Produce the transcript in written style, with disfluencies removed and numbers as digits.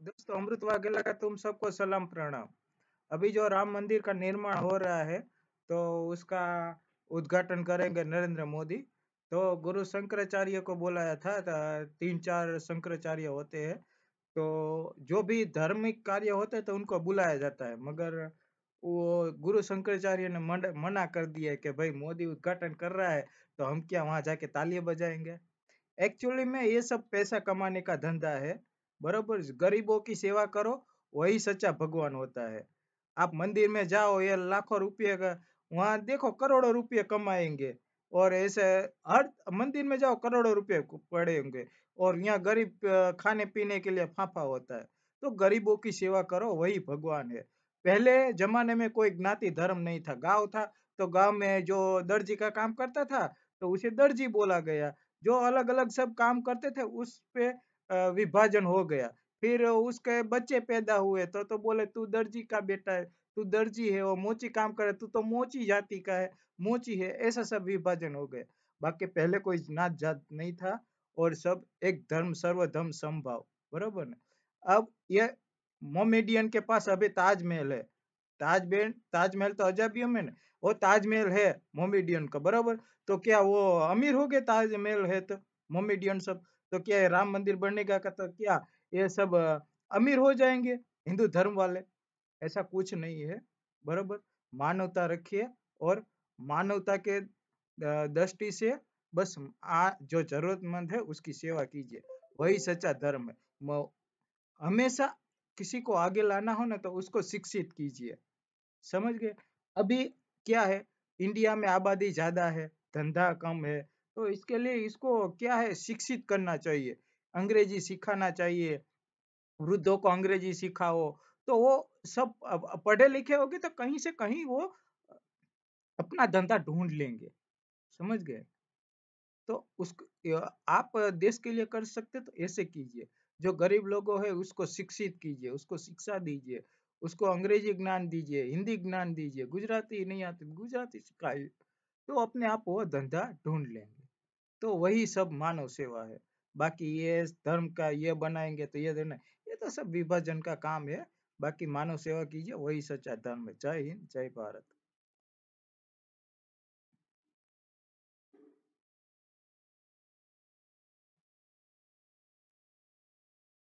दोस्तों, अमृत वाघेला का तुम सबको सलाम प्रणाम। अभी जो राम मंदिर का निर्माण हो रहा है, तो उसका उद्घाटन करेंगे नरेंद्र मोदी। तो गुरु शंकराचार्य को बुलाया था, 3-4 शंकराचार्य होते हैं। तो जो भी धार्मिक कार्य होते हैं तो उनको बुलाया जाता है, मगर वो गुरु शंकराचार्य ने मना कर दिया है कि भाई मोदी उद्घाटन कर रहा है तो हम क्या वहां जाके तालियां बजाएंगे। एक्चुअली में ये सब पैसा कमाने का धंधा है। बरोबर, गरीबों की सेवा करो, वही सच्चा भगवान होता है। आप मंदिर में जाओ, ये लाखों रुपये का, वहां देखो करोड़ों रुपये कमाएंगे। और ऐसे हर मंदिर में जाओ करोड़ों रुपये पड़े होंगे, और यहाँ गरीब खाने पीने के लिए फाफा होता है। तो गरीबों की सेवा करो, वही भगवान है। पहले जमाने में कोई ज्ञाति धर्म नहीं था, गांव था। तो गांव में जो दर्जी का काम करता था तो उसे दर्जी बोला गया। जो अलग अलग सब काम करते थे उस पे विभाजन हो गया। फिर उसके बच्चे पैदा हुए तो बोले तू दर्जी का बेटा है, तू दर्जी है। वो मोची काम करे, तू तो मोची जाति का है, मोची है। ऐसा सब विभाजन हो गया। बाकी पहले कोई नात जात नहीं था, और सब एक धर्म सर्वधर्म समभाव। बरोबर ना। अब ये मोमेडियन के पास अभी ताजमहल है। ताजमहल ताजमहल तो अजबियों में ना, वो ताजमहल है मोमेडियन का। बराबर, तो क्या वो अमीर हो गए? ताजमहल है तो मोमेडियन सब, तो क्या ये राम मंदिर बनेगा का तो क्या ये सब अमीर हो जाएंगे हिंदू धर्म वाले? ऐसा कुछ नहीं है। बराबर, मानवता रखिए, और मानवता के दृष्टि से बस जो जरूरतमंद है उसकी सेवा कीजिए, वही सच्चा धर्म है। हमेशा किसी को आगे लाना हो ना तो उसको शिक्षित कीजिए। समझ गए? अभी क्या है, इंडिया में आबादी ज्यादा है, धंधा कम है। तो इसके लिए इसको क्या है, शिक्षित करना चाहिए। अंग्रेजी सिखाना चाहिए, वृद्धों को अंग्रेजी सिखाओ। तो वो सब पढ़े लिखे होगे तो कहीं से कहीं वो अपना धंधा ढूंढ लेंगे। समझ गए? तो आप देश के लिए कर सकते तो ऐसे कीजिए। जो गरीब लोगों है उसको शिक्षित कीजिए, उसको शिक्षा दीजिए, उसको अंग्रेजी ज्ञान दीजिए, हिंदी ज्ञान दीजिए। गुजराती नहीं आती, गुजराती सिखाइए। तो अपने आप वो धंधा ढूंढ लेंगे। तो वही सब मानव सेवा है। बाकी ये धर्म का ये बनाएंगे तो ये देना, ये तो सब विभाजन का काम है। बाकी मानव सेवा कीजिए, वही सच्चा धर्म है। जय हिंद, जय भारत।